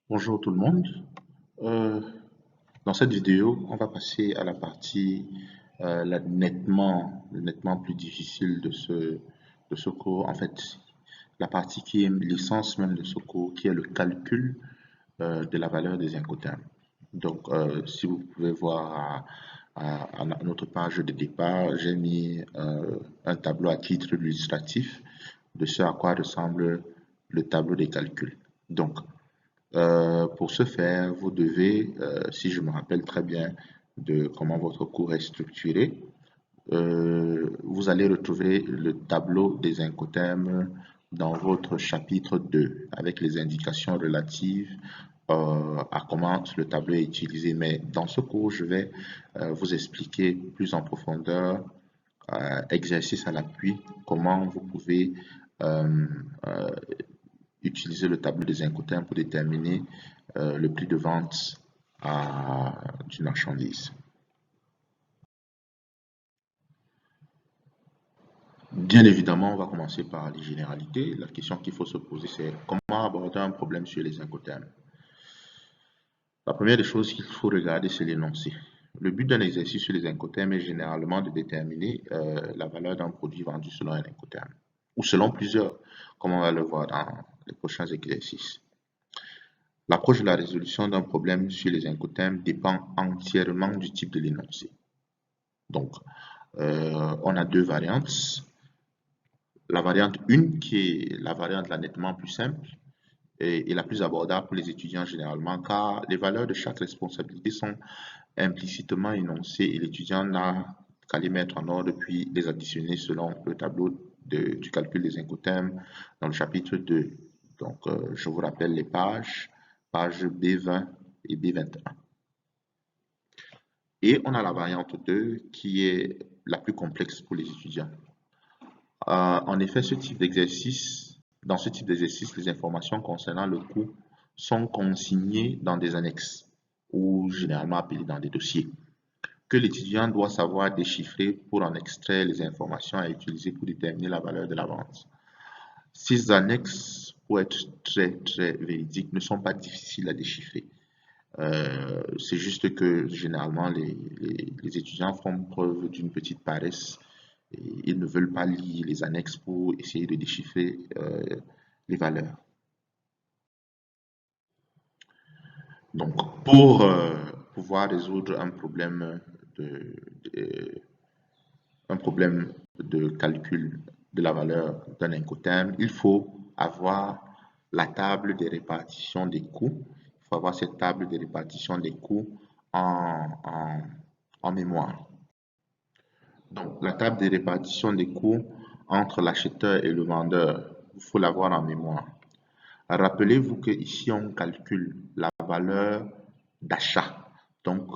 Bonjour tout le monde. Euh, Dans cette vidéo, on va passer à la partie nettement plus difficile de ce cours. En fait, la partie qui est l'essence même de ce cours, qui est le calcul de la valeur des incoterms. Donc, si vous pouvez voir à notre page de départ, j'ai mis un tableau à titre illustratif de ce à quoi ressemble le tableau des calculs. Donc, pour ce faire, vous devez, si je me rappelle très bien de comment votre cours est structuré, vous allez retrouver le tableau des incoterms dans votre chapitre 2 avec les indications relatives à comment le tableau est utilisé. Mais dans ce cours, je vais vous expliquer plus en profondeur, exercice à l'appui, comment vous pouvez euh, euh, utiliser le tableau des incoterms pour déterminer le prix de vente d'une marchandise. Bien évidemment, on va commencer par les généralités. La question qu'il faut se poser, c'est comment aborder un problème sur les incoterms. La première des choses qu'il faut regarder, c'est l'énoncé. Le but d'un exercice sur les incoterms est généralement de déterminer la valeur d'un produit vendu selon un incoterm, ou selon plusieurs, comme on va le voir dans les prochains exercices. L'approche de la résolution d'un problème sur les incoterms dépend entièrement du type de l'énoncé. Donc, on a deux variantes. La variante 1, qui est la variante la nettement plus simple et la plus abordable pour les étudiants généralement, car les valeurs de chaque responsabilité sont implicitement énoncées et l'étudiant n'a qu'à les mettre en ordre puis les additionner selon le tableau du calcul des incoterms dans le chapitre 2. Donc, je vous rappelle les pages B20 et B21. Et on a la variante 2 qui est la plus complexe pour les étudiants. En effet, dans ce type d'exercice, les informations concernant le coût sont consignées dans des annexes ou généralement appelées dans des dossiers que l'étudiant doit savoir déchiffrer pour en extraire les informations à utiliser pour déterminer la valeur de la vente. Ces annexes, pour être très véridiques, ne sont pas difficiles à déchiffrer. C'est juste que généralement les étudiants font preuve d'une petite paresse et ils ne veulent pas lire les annexes pour essayer de déchiffrer les valeurs. Donc, pour pouvoir résoudre de, un problème de calcul de la valeur d'un incoterm, il faut avoir la table de répartition des coûts. Il faut avoir cette table de répartition des coûts en, en, en mémoire. Donc, la table de répartition des coûts entre l'acheteur et le vendeur, il faut l'avoir en mémoire. Rappelez-vous que ici on calcule la valeur d'achat. Donc,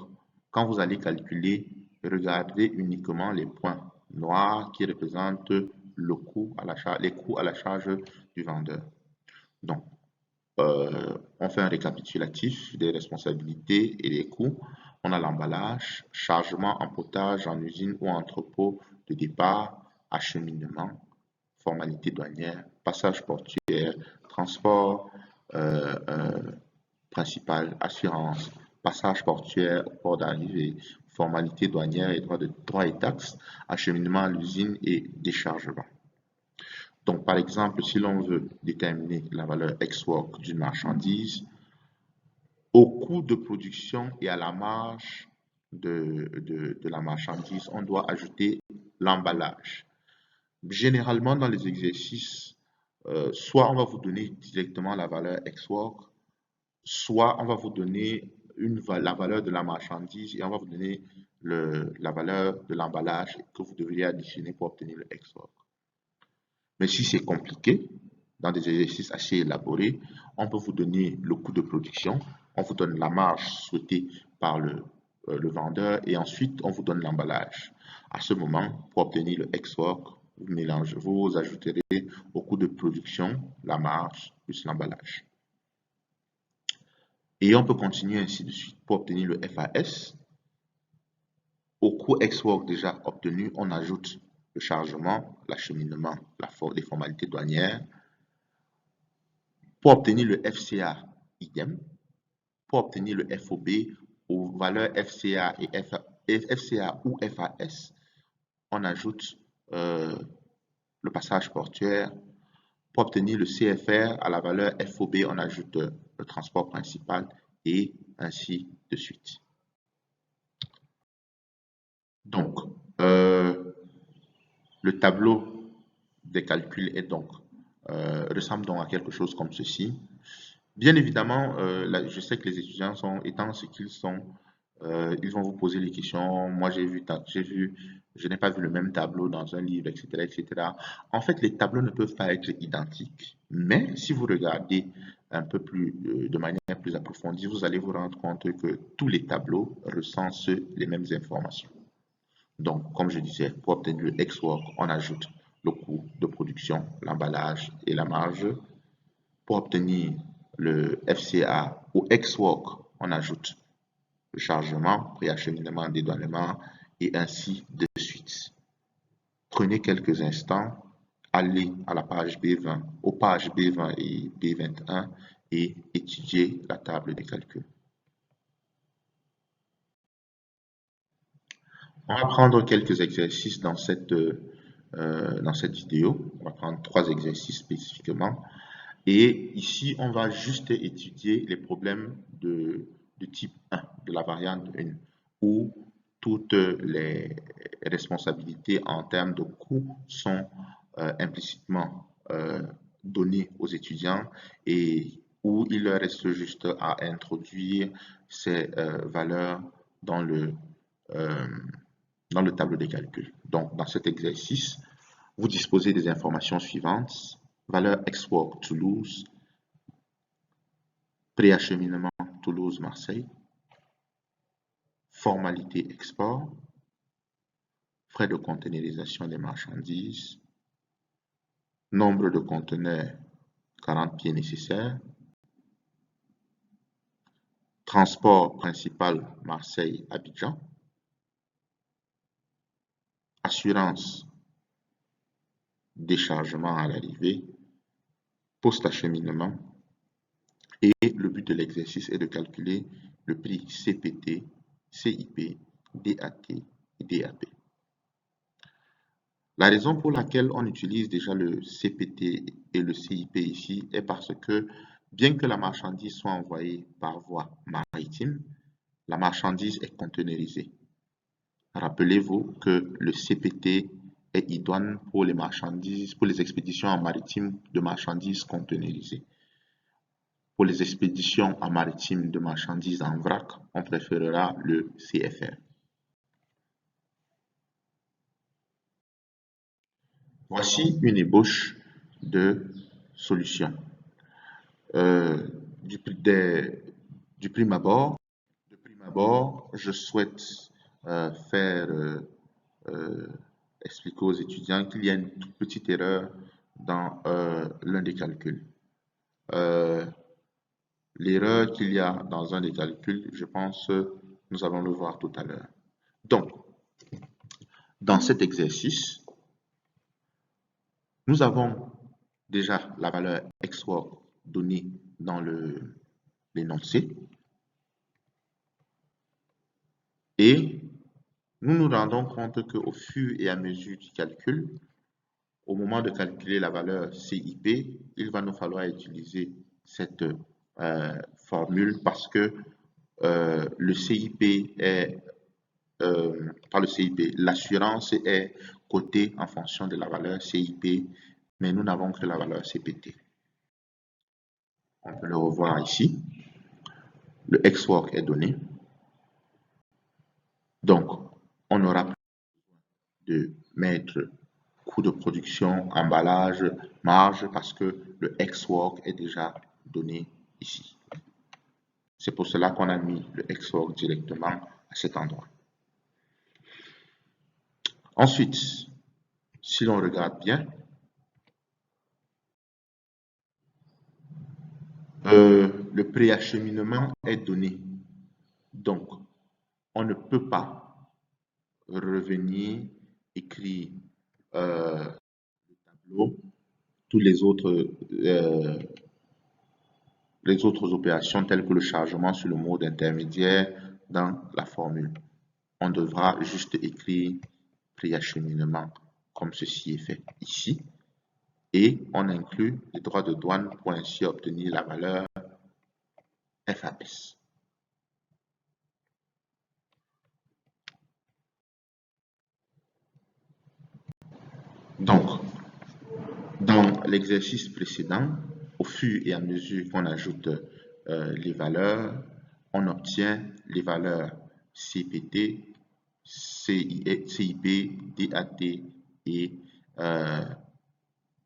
quand vous allez calculer, regardez uniquement les points noirs qui représentent le coût à l'achat, les coûts à la charge du vendeur. Donc, on fait un récapitulatif des responsabilités et des coûts. On a l'emballage, chargement, empotage en usine ou entrepôt de départ, acheminement, formalité douanière, passage portuaire, transport principal, assurance, passage portuaire, port d'arrivée, formalité douanière et droits et taxes, acheminement à l'usine et déchargement. Donc, par exemple, si l'on veut déterminer la valeur ex-work d'une marchandise, au coût de production et à la marge de la marchandise, on doit ajouter l'emballage. Généralement, dans les exercices, soit on va vous donner directement la valeur ex-work, soit on va vous donner la valeur de la marchandise et on va vous donner la valeur de l'emballage que vous devriez additionner pour obtenir le ex-work. Mais si c'est compliqué, dans des exercices assez élaborés, on peut vous donner le coût de production, on vous donne la marge souhaitée par le vendeur et ensuite on vous donne l'emballage. À ce moment, pour obtenir le ex-work, vous ajouterez au coût de production la marge plus l'emballage. Et on peut continuer ainsi de suite pour obtenir le FAS. Au coût ex-work déjà obtenu, on ajoute le chargement, l'acheminement, les formalités douanières. Pour obtenir le FCA, idem. Pour obtenir le FOB aux valeurs FCA et FCA ou FAS, on ajoute le passage portuaire. Pour obtenir le CFR à la valeur FOB, on ajoute le transport principal et ainsi de suite. Donc, le tableau des calculs est donc, ressemble donc à quelque chose comme ceci. Bien évidemment, je sais que les étudiants sont, étant ce qu'ils sont, ils vont vous poser les questions. Moi, je n'ai pas vu le même tableau dans un livre, etc., etc. En fait, les tableaux ne peuvent pas être identiques, mais si vous regardez un peu plus, de manière plus approfondie, vous allez vous rendre compte que tous les tableaux recensent les mêmes informations. Donc, comme je disais, pour obtenir le ex-work, on ajoute le coût de production, l'emballage et la marge. Pour obtenir le FCA ou ex-work, on ajoute le chargement, préacheminement, dédouanement et ainsi de suite. Prenez quelques instants, allez à la page B20, aux pages B20 et B21 et étudiez la table des calculs. On va prendre quelques exercices dans cette vidéo. On va prendre 3 exercices spécifiquement. Et ici, on va juste étudier les problèmes de type 1, de la variante 1, où toutes les responsabilités en termes de coûts sont implicitement données aux étudiants et où il leur reste juste à introduire ces valeurs dans le tableau des calculs. Donc, dans cet exercice, vous disposez des informations suivantes. Valeur ex-work Toulouse, préacheminement Toulouse-Marseille, formalité export, frais de containerisation des marchandises, nombre de conteneurs 40 pieds nécessaires, transport principal Marseille-Abidjan, assurance déchargement à l'arrivée, post-acheminement, et le but de l'exercice est de calculer le prix CPT, CIP, DAT et DAP. La raison pour laquelle on utilise déjà le CPT et le CIP ici est parce que bien que la marchandise soit envoyée par voie maritime, la marchandise est conteneurisée. Rappelez-vous que le CPT est idoine pour les marchandises, pour les expéditions en maritime de marchandises conteneurisées. Pour les expéditions en maritime de marchandises en vrac, on préférera le CFR. Voici une ébauche de solution. Du prime abord, je souhaite expliquer aux étudiants qu'il y a une toute petite erreur dans l'un des calculs. L'erreur qu'il y a dans un des calculs, je pense, nous allons le voir tout à l'heure. Donc, dans cet exercice, nous avons déjà la valeur ex-work donnée dans l'énoncé. Et nous nous rendons compte qu'au fur et à mesure du calcul, au moment de calculer la valeur CIP, il va nous falloir utiliser cette formule parce que le CIP est, pas le CIP, l'assurance est cotée en fonction de la valeur CIP, mais nous n'avons que la valeur CPT. On peut le revoir ici. Le ex-work est donné. Donc, on aura besoin de mettre coût de production, emballage, marge, parce que le ex-work est déjà donné ici. C'est pour cela qu'on a mis le ex-work directement à cet endroit. Ensuite, si l'on regarde bien, le préacheminement est donné. Donc, on ne peut pas revenir écrire le tableau, tous les autres les autres opérations telles que le chargement sur le mode intermédiaire dans la formule. On devra juste écrire préacheminement comme ceci est fait ici et on inclut les droits de douane pour ainsi obtenir la valeur FAS. Donc, dans l'exercice précédent, au fur et à mesure qu'on ajoute les valeurs, on obtient les valeurs CPT, CIP, DAT et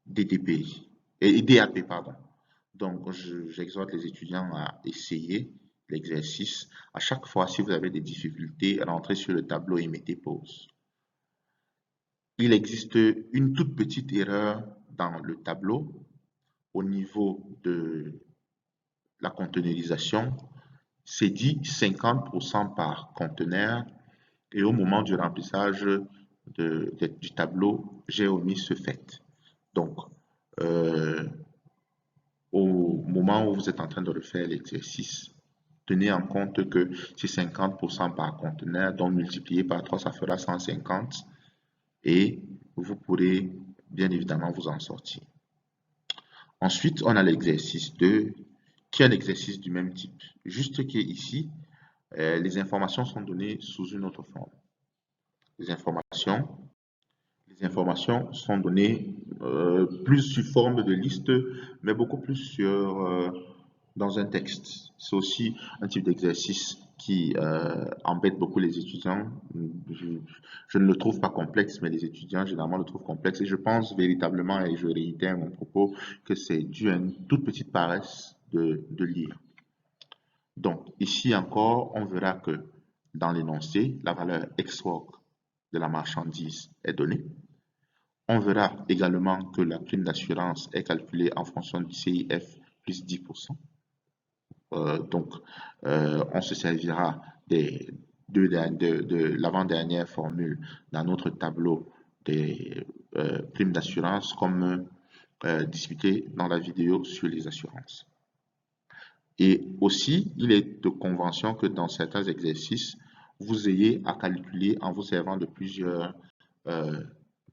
DDP et DAP, pardon. Donc, j'exhorte les étudiants à essayer l'exercice. À chaque fois, si vous avez des difficultés, rentrez sur le tableau et mettez pause. Il existe une toute petite erreur dans le tableau au niveau de la conteneurisation. C'est dit 50% par conteneur et au moment du remplissage du tableau, j'ai omis ce fait. Donc, au moment où vous êtes en train de refaire l'exercice, tenez en compte que c'est 50% par conteneur, donc multiplié par 3, ça fera 150 et vous pourrez bien évidemment vous en sortir. Ensuite, on a l'exercice 2 qui est un exercice du même type. Juste qu'ici, les informations sont données sous une autre forme. Les informations sont données plus sous forme de liste, mais beaucoup plus dans un texte. C'est aussi un type d'exercice qui embête beaucoup les étudiants. Je ne le trouve pas complexe, mais les étudiants généralement le trouvent complexe. Et je pense véritablement, et je réitère mon propos, que c'est dû à une toute petite paresse de lire. Donc, ici encore, on verra que dans l'énoncé, la valeur ex-work de la marchandise est donnée. On verra également que la prime d'assurance est calculée en fonction du CIF plus 10%. Donc, on se servira de l'avant-dernière formule dans notre tableau des primes d'assurance comme discuté dans la vidéo sur les assurances. Et aussi, il est de convention que dans certains exercices, vous ayez à calculer en vous servant de plusieurs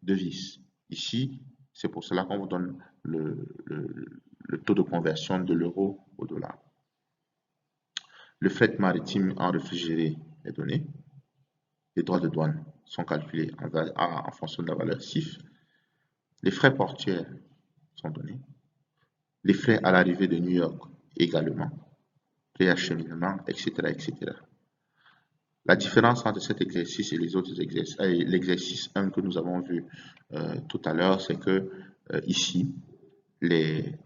devises. Ici, c'est pour cela qu'on vous donne le taux de conversion de l'euro au dollar. Le fret maritime en réfrigéré est donné. Les droits de douane sont calculés en fonction de la valeur CIF. Les frais portuaires sont donnés. Les frais à l'arrivée de New York également. Préacheminement, etc., etc. La différence entre cet exercice et les autres exercices, l'exercice 1 que nous avons vu tout à l'heure, c'est que ici, les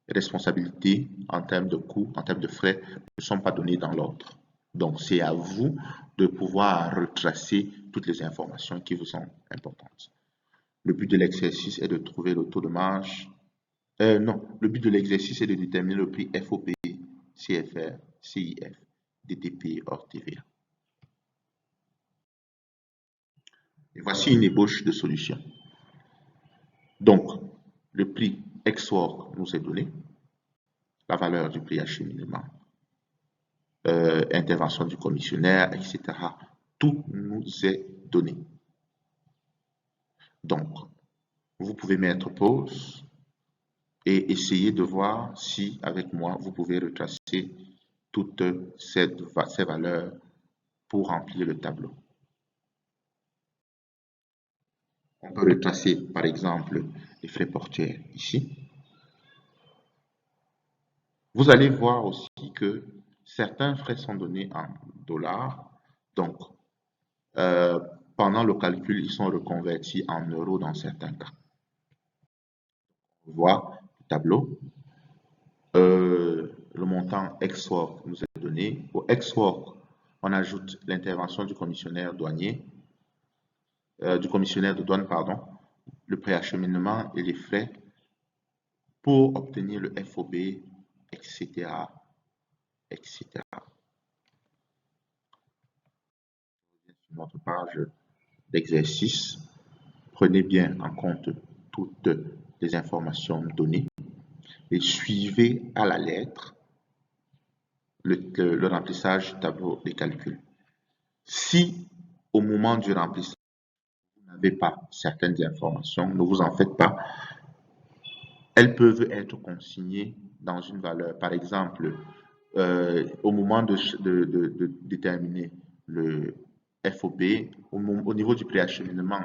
responsabilités en termes de coûts, en termes de frais, ne sont pas données dans l'ordre. Donc, c'est à vous de pouvoir retracer toutes les informations qui vous sont importantes. Le but de l'exercice est de trouver le taux de marge. Non, le but de l'exercice est de déterminer le prix FOP, CFR, CIF, DTP hors TVA. Et voici une ébauche de solution. Donc, le prix ex-work nous est donné, la valeur du prix acheminement, intervention du commissionnaire, etc. Tout nous est donné. Donc, vous pouvez mettre pause et essayer de voir si, avec moi, vous pouvez retracer toutes ces valeurs pour remplir le tableau. On peut retracer, par exemple, les frais portuaires ici. Vous allez voir aussi que certains frais sont donnés en dollars. Donc, pendant le calcul, ils sont reconvertis en euros dans certains cas. On voit le tableau. Le montant ex-work nous est donné. Au ex-work, on ajoute l'intervention du commissionnaire douanier, du commissionnaire de douane, pardon, le préacheminement et les frais pour obtenir le FOB, etc., etc. Sur notre page d'exercice, prenez bien en compte toutes les informations données et suivez à la lettre le remplissage du tableau des calculs. Si au moment du remplissage, vous n'avez pas certaines informations, ne vous en faites pas. Elles peuvent être consignées dans une valeur. Par exemple, au moment de déterminer le FOB, au niveau du préacheminement,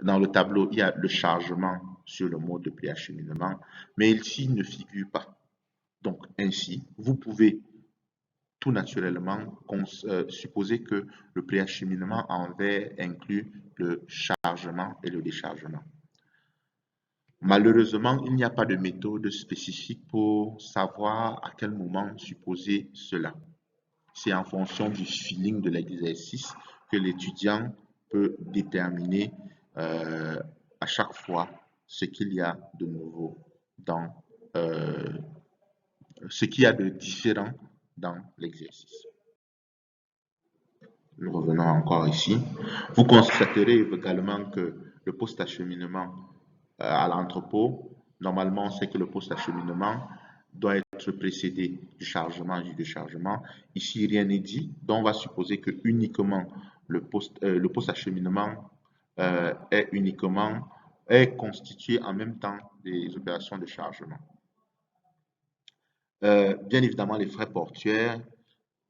dans le tableau, il y a le chargement sur le mode de préacheminement, mais ici ne figure pas. Donc, ainsi, vous pouvez tout naturellement supposer que le préacheminement envers inclut le chargement et le déchargement. Malheureusement, il n'y a pas de méthode spécifique pour savoir à quel moment supposer cela. C'est en fonction du feeling de l'exercice que l'étudiant peut déterminer à chaque fois ce qu'il y a de nouveau dans ce qu'il y a de différent dans l'exercice. Nous revenons encore ici. Vous constaterez également que le post-acheminement à l'entrepôt, normalement, c'est que le post-acheminement doit être précédé du chargement et du déchargement. Ici, rien n'est dit, donc on va supposer que uniquement le post-acheminement est constitué en même temps des opérations de chargement. Bien évidemment, les frais portuaires.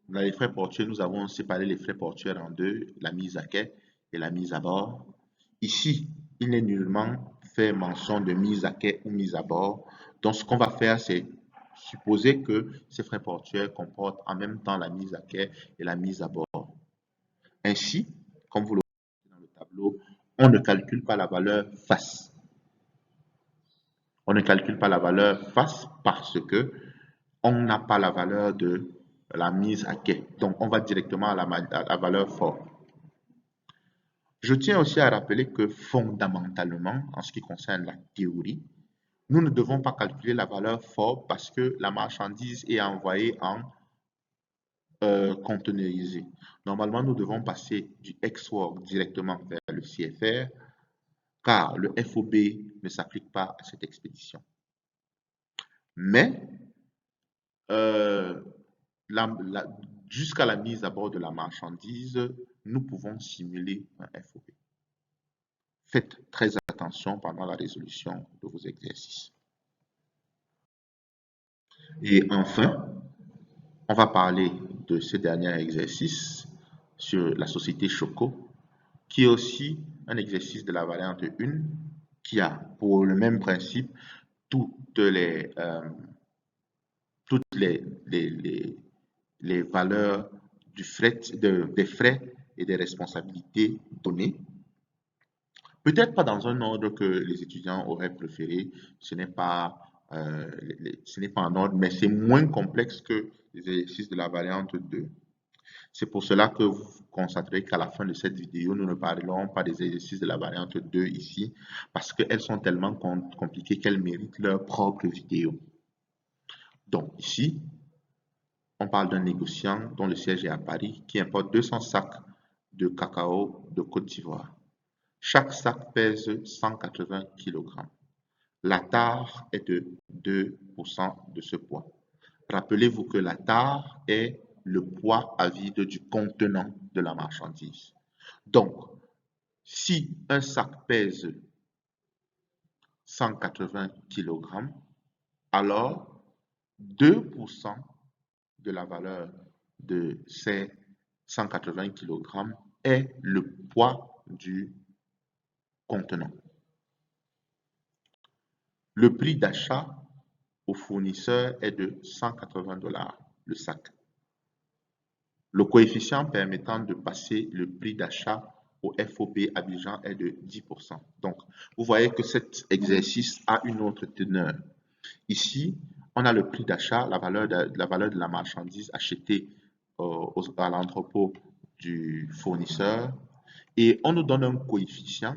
Dans les frais portuaires, nous avons séparé les frais portuaires en deux, la mise à quai et la mise à bord. Ici, il n'est nullement fait mention de mise à quai ou mise à bord. Donc, ce qu'on va faire, c'est supposer que ces frais portuaires comportent en même temps la mise à quai et la mise à bord. Ainsi, comme vous le voyez dans le tableau, on ne calcule pas la valeur face. On ne calcule pas la valeur face parce que on n'a pas la valeur de la mise à quai. Donc, on va directement à la valeur fort. Je tiens aussi à rappeler que fondamentalement, en ce qui concerne la théorie, nous ne devons pas calculer la valeur fort parce que la marchandise est envoyée en conteneurisé. Normalement, nous devons passer du ex-work directement vers le CFR car le FOB ne s'applique pas à cette expédition. Mais jusqu'à la mise à bord de la marchandise, nous pouvons simuler un FOB. Faites très attention pendant la résolution de vos exercices. Et enfin, on va parler de ce dernier exercice sur la société Choco, qui est aussi un exercice de la variante 1 qui a pour le même principe toutes les valeurs du fret, des frais et des responsabilités données. Peut-être pas dans un ordre que les étudiants auraient préféré, ce n'est pas en ordre, mais c'est moins complexe que les exercices de la variante 2. C'est pour cela que vous constaterez qu'à la fin de cette vidéo, nous ne parlerons pas des exercices de la variante 2 ici, parce qu'elles sont tellement compliquées qu'elles méritent leur propre vidéo. Donc ici, on parle d'un négociant dont le siège est à Paris qui importe 200 sacs de cacao de Côte d'Ivoire. Chaque sac pèse 180 kg. La tare est de 2% de ce poids. Rappelez-vous que la tare est le poids à vide du contenant de la marchandise. Donc, si un sac pèse 180 kg, alors 2% de la valeur de ces 180 kg est le poids du contenant. Le prix d'achat au fournisseur est de 180 $ le sac. Le coefficient permettant de passer le prix d'achat au FOB Abidjan est de 10%. Donc, vous voyez que cet exercice a une autre teneur. Ici, on a le prix d'achat, la valeur de la marchandise achetée à l'entrepôt du fournisseur, et on nous donne un coefficient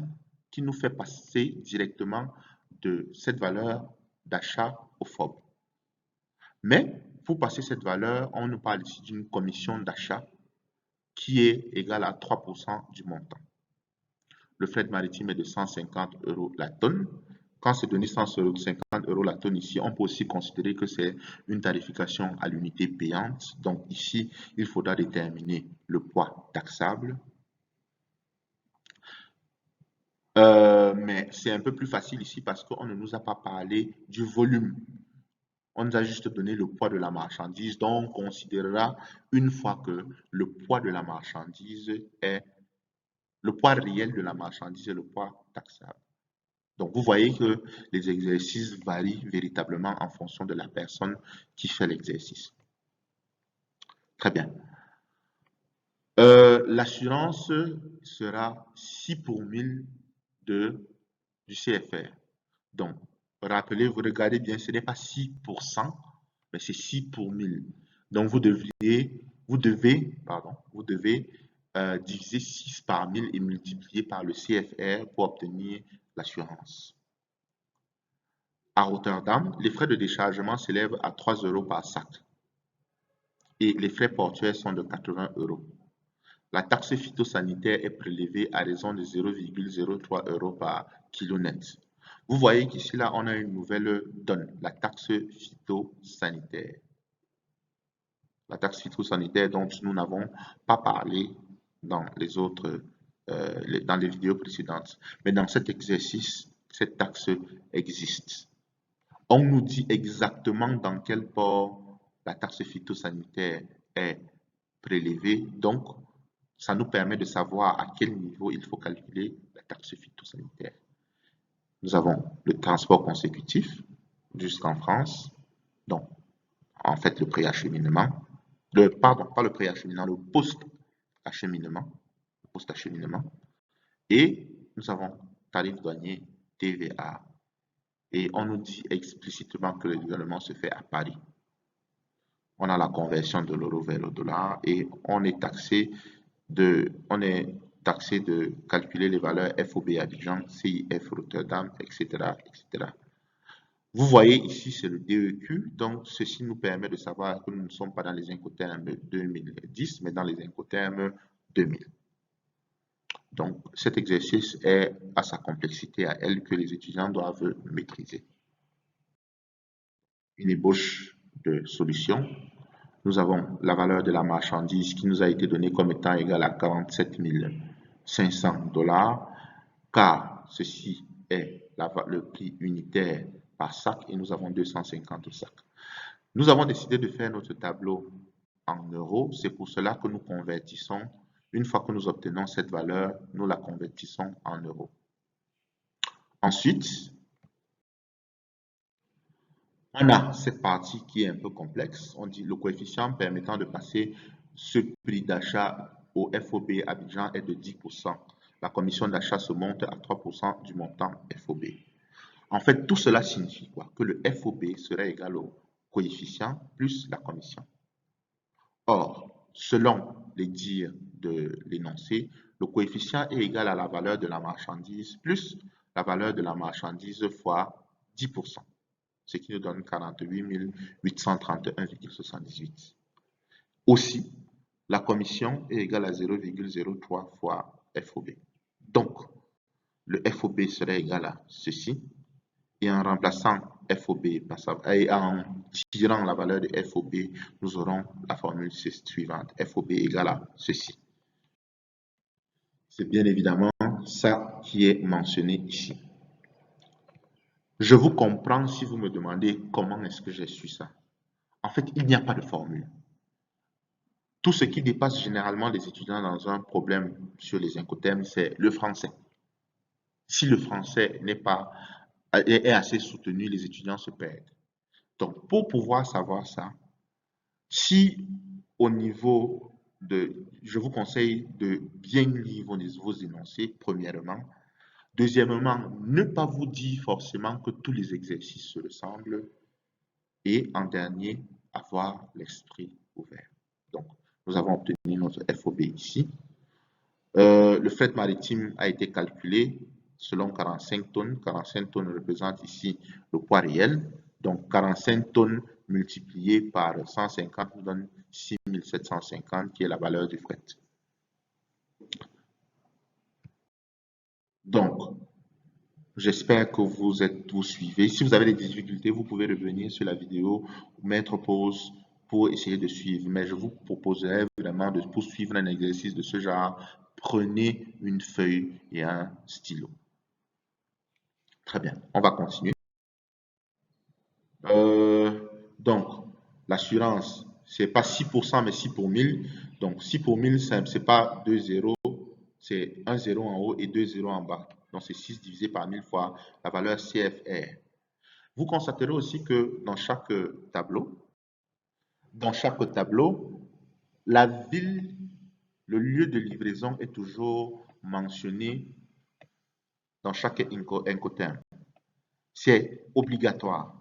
qui nous fait passer directement de cette valeur d'achat au FOB. Mais pour passer cette valeur, on nous parle ici d'une commission d'achat qui est égale à 3% du montant. Le fret maritime est de 150 € la tonne Quand c'est donné 150 euros la tonne ici, on peut aussi considérer que c'est une tarification à l'unité payante. Donc ici, il faudra déterminer le poids taxable. Mais c'est un peu plus facile ici parce qu'on ne nous a pas parlé du volume. On nous a juste donné le poids de la marchandise. Donc, on considérera une fois que le poids de la marchandise est le poids réel de la marchandise et le poids taxable. Donc, vous voyez que les exercices varient véritablement en fonction de la personne qui fait l'exercice. Très bien. L'assurance sera 6 pour 1000 du CFR. Donc, rappelez, vous regardez bien, ce n'est pas 6%, mais c'est 6 pour 1000. Donc, vous devez diviser 6 par 1000 et multiplier par le CFR pour obtenir l'assurance. À Rotterdam, les frais de déchargement s'élèvent à 3 euros par sac et les frais portuaires sont de 80 euros. La taxe phytosanitaire est prélevée à raison de 0,03 euros par kilo net. Vous voyez qu'ici, là, on a une nouvelle donne, la taxe phytosanitaire. La taxe phytosanitaire dont nous n'avons pas parlé dans les autres, dans les vidéos précédentes. Mais dans cet exercice, cette taxe existe. On nous dit exactement dans quel port la taxe phytosanitaire est prélevée. Donc, ça nous permet de savoir à quel niveau il faut calculer la taxe phytosanitaire. Nous avons le transport consécutif jusqu'en France. Donc, en fait, le préacheminement. Pardon, pas le préacheminement, le post-acheminement. Et nous avons tarif douanier, TVA. Et on nous dit explicitement que le nivellement se fait à Paris. On a la conversion de l'euro vers le dollar et on est taxé de calculer les valeurs FOB Abidjan, CIF Rotterdam, etc., etc. Vous voyez ici, c'est le DEQ. Donc, ceci nous permet de savoir que nous ne sommes pas dans les Incoterms 2010, mais dans les Incoterms 2000. Donc, cet exercice est à sa complexité à elle que les étudiants doivent maîtriser. Une ébauche de solution. Nous avons la valeur de la marchandise qui nous a été donnée comme étant égale à 47 500 $, car ceci est le prix unitaire par sac et nous avons 250 sacs. Nous avons décidé de faire notre tableau en euros. C'est pour cela que nous convertissons. Une fois que nous obtenons cette valeur, nous la convertissons en euros. Ensuite, on a cette partie qui est un peu complexe. On dit le coefficient permettant de passer ce prix d'achat au FOB Abidjan est de 10%. La commission d'achat se monte à 3% du montant FOB. En fait, tout cela signifie quoi? Que le FOB serait égal au coefficient plus la commission. Or, selon les dires de l'énoncé, le coefficient est égal à la valeur de la marchandise plus la valeur de la marchandise fois 10%, ce qui nous donne 48 831,78. Aussi, la commission est égale à 0,03 fois FOB. Donc, le FOB serait égal à ceci. Et en remplaçant FOB et en tirant la valeur de FOB, nous aurons la formule suivante. FOB égale à ceci. C'est bien évidemment ça qui est mentionné ici. Je vous comprends si vous me demandez comment est-ce que j'ai su ça. En fait, il n'y a pas de formule. Tout ce qui dépasse généralement les étudiants dans un problème sur les incoterms, c'est le français. Si le français est assez soutenu, les étudiants se perdent. Donc, pour pouvoir savoir ça, si au niveau je vous conseille de bien lire vos énoncés, premièrement. Deuxièmement, ne pas vous dire forcément que tous les exercices se ressemblent. Et en dernier, avoir l'esprit ouvert. Donc, nous avons obtenu notre FOB ici. Le fret maritime a été calculé selon 45 tonnes. 45 tonnes représente ici le poids réel. Donc, 45 tonnes multiplié par 150 nous donne 6750 qui est la valeur du fret. Donc, J'espère que vous suivez. Si vous avez des difficultés, vous pouvez revenir sur la vidéo ou mettre pause pour essayer de suivre. Mais je vous proposerais vraiment de poursuivre un exercice de ce genre. Prenez une feuille et un stylo. Très bien, on va continuer. Donc, l'assurance, c'est pas 6%, mais 6 pour 1000. Donc, 6 pour 1000, c'est pas 2 zéros, c'est un zéro en haut et 2 zéros en bas. Donc, c'est 6 divisé par 1000 fois la valeur CFR. Vous constaterez aussi que dans chaque tableau, la ville, le lieu de livraison est toujours mentionné dans chaque Incoterm. C'est obligatoire.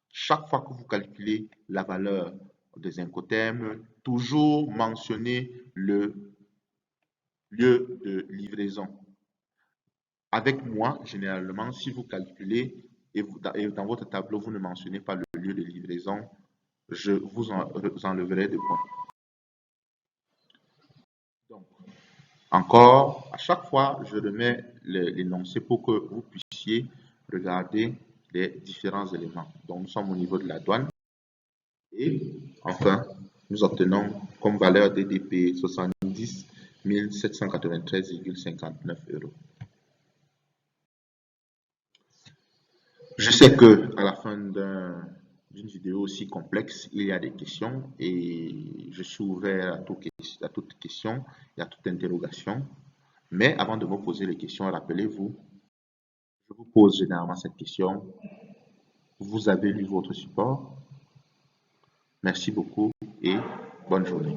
Chaque fois que vous calculez la valeur des Incoterms, toujours mentionner le lieu de livraison. Avec moi, généralement, si vous calculez et dans votre tableau, vous ne mentionnez pas le lieu de livraison, je vous enlèverai de points. Donc, encore, à chaque fois, je remets l'énoncé pour que vous puissiez regarder les différents éléments. Donc, nous sommes au niveau de la douane. Et enfin, nous obtenons comme valeur DDP 70 793,59 euros. Je sais que à la fin d'une vidéo aussi complexe, il y a des questions et je suis ouvert à toute question et à toute interrogation. Mais avant de me poser les questions, rappelez-vous, je vous pose généralement cette question. Vous avez lu votre support? Merci beaucoup et bonne journée.